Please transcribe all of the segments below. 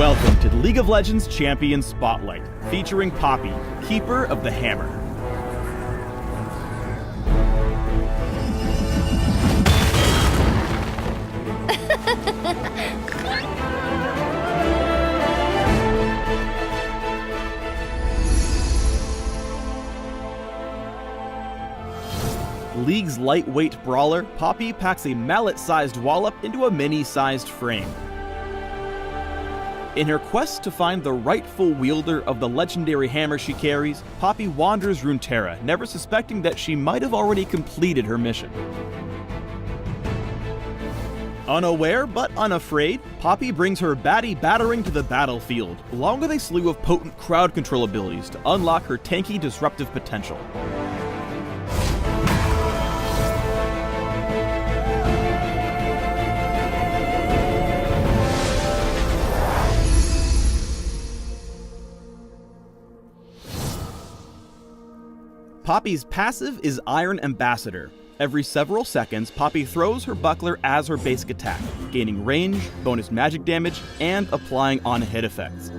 Welcome to the League of Legends Champion Spotlight, featuring Poppy, Keeper of the Hammer. League's lightweight brawler, Poppy packs a mallet-sized wallop into a mini-sized frame. In her quest to find the rightful wielder of the legendary hammer she carries, Poppy wanders Runeterra, never suspecting that she might have already completed her mission. Unaware but unafraid, Poppy brings her baddie battering to the battlefield, along with a slew of potent crowd control abilities to unlock her tanky disruptive potential. Poppy's passive is Iron Ambassador. Every several seconds, Poppy throws her buckler as her basic attack, gaining range, bonus magic damage, and applying on-hit effects.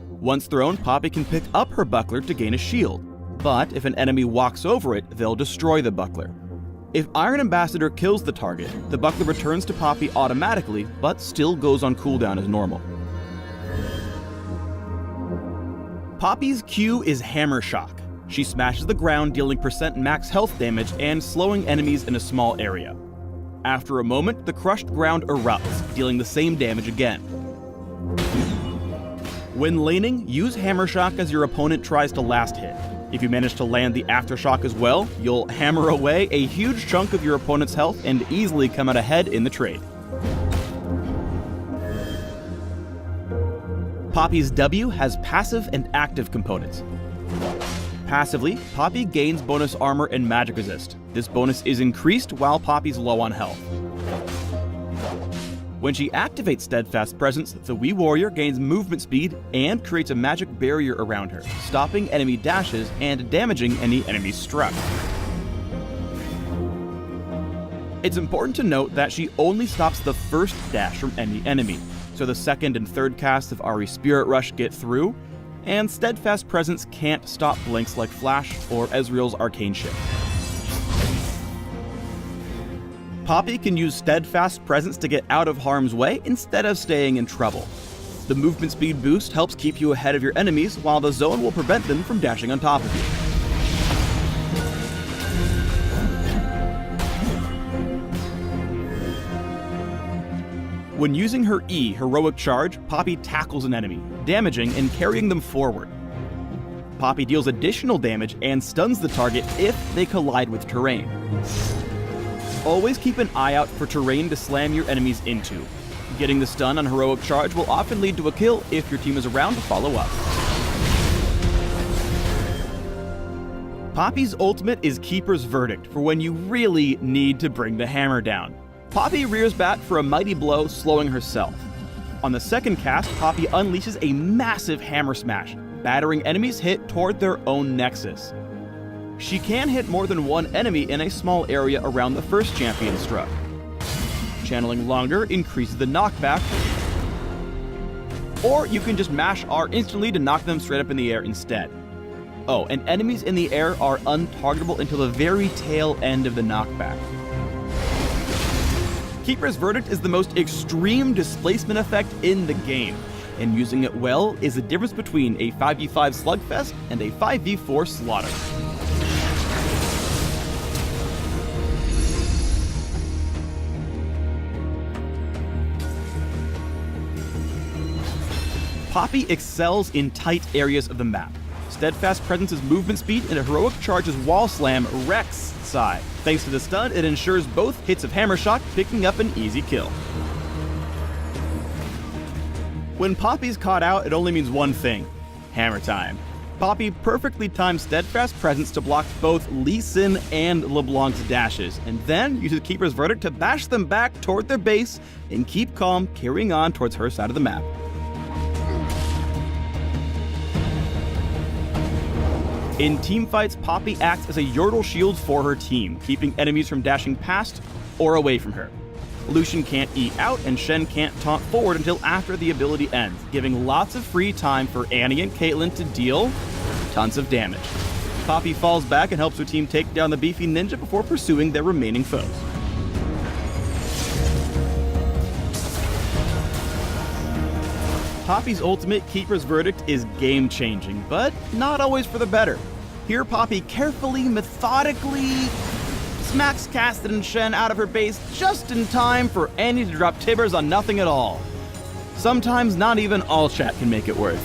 Once thrown, Poppy can pick up her buckler to gain a shield, but if an enemy walks over it, they'll destroy the buckler. If Iron Ambassador kills the target, the buckler returns to Poppy automatically, but still goes on cooldown as normal. Poppy's Q is Hammer Shock. She smashes the ground, dealing % max health damage and slowing enemies in a small area. After a moment, the crushed ground erupts, dealing the same damage again. When laning, use Hammer Shock as your opponent tries to last hit. If you manage to land the Aftershock as well, you'll hammer away a huge chunk of your opponent's health and easily come out ahead in the trade. Poppy's W has passive and active components. Passively, Poppy gains bonus armor and magic resist. This bonus is increased while Poppy's low on health. When she activates Steadfast Presence, the Wii Warrior gains movement speed and creates a magic barrier around her, stopping enemy dashes and damaging any enemies struck. It's important to note that she only stops the first dash from any enemy, so the second and third casts of Ahri's Spirit Rush get through, and Steadfast Presence can't stop blinks like Flash or Ezreal's Arcane Shift. Poppy can use Steadfast Presence to get out of harm's way instead of staying in trouble. The movement speed boost helps keep you ahead of your enemies, while the zone will prevent them from dashing on top of you. When using her E, Heroic Charge, Poppy tackles an enemy, damaging and carrying them forward. Poppy deals additional damage and stuns the target if they collide with terrain. Always keep an eye out for terrain to slam your enemies into. Getting the stun on Heroic Charge will often lead to a kill if your team is around to follow up. Poppy's ultimate is Keeper's Verdict for when you really need to bring the hammer down. Poppy rears back for a mighty blow, slowing herself. On the second cast, Poppy unleashes a massive hammer smash, battering enemies hit toward their own nexus. She can hit more than one enemy in a small area around the first champion struck. Channeling longer increases the knockback, or you can just mash R instantly to knock them straight up in the air instead. Oh, and enemies in the air are untargetable until the very tail end of the knockback. Keeper's Verdict is the most extreme displacement effect in the game, and using it well is the difference between a 5v5 slugfest and a 5v4 slaughter. Poppy excels in tight areas of the map. Steadfast Presence's movement speed and a Heroic Charge's wall slam wrecks Psy. Thanks to the stun, it ensures both hits of Hammer Shock, picking up an easy kill. When Poppy's caught out, it only means one thing: hammer time. Poppy perfectly times Steadfast Presence to block both Lee Sin and LeBlanc's dashes, and then uses Keeper's Verdict to bash them back toward their base and keep calm, carrying on towards her side of the map. In teamfights, Poppy acts as a Yordle shield for her team, keeping enemies from dashing past or away from her. Lucian can't E out, and Shen can't taunt forward until after the ability ends, giving lots of free time for Annie and Caitlyn to deal tons of damage. Poppy falls back and helps her team take down the beefy ninja before pursuing their remaining foes. Poppy's ultimate, Keeper's Verdict, is game-changing, but not always for the better. Here Poppy carefully, methodically smacks Cassidy and Shen out of her base just in time for Annie to drop Tibbers on nothing at all. Sometimes not even all chat can make it work.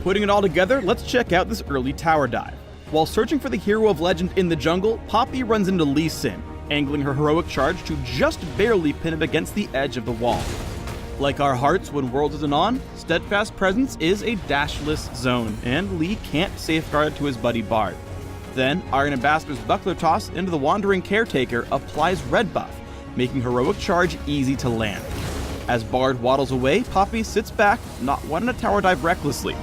Putting it all together, let's check out this early tower dive. While searching for the hero of legend in the jungle, Poppy runs into Lee Sin, angling her heroic charge to just barely pin him against the edge of the wall. Like our hearts when Worlds isn't on, Steadfast Presence is a dashless zone, and Lee can't safeguard it to his buddy Bard. Then, Iron Ambassador's buckler toss into the Wandering Caretaker applies red buff, making heroic charge easy to land. As Bard waddles away, Poppy sits back, not wanting to tower dive recklessly.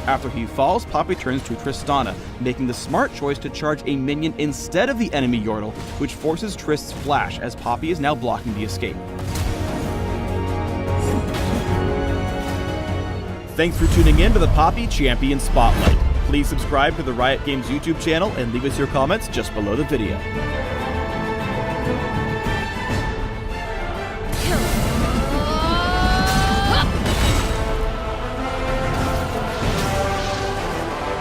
After he falls, Poppy turns to Tristana, making the smart choice to charge a minion instead of the enemy Yordle, which forces Trist's flash as Poppy is now blocking the escape. Thanks for tuning in to the Poppy Champion Spotlight. Please subscribe to the Riot Games YouTube channel and leave us your comments just below the video.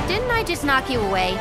Didn't I just knock you away?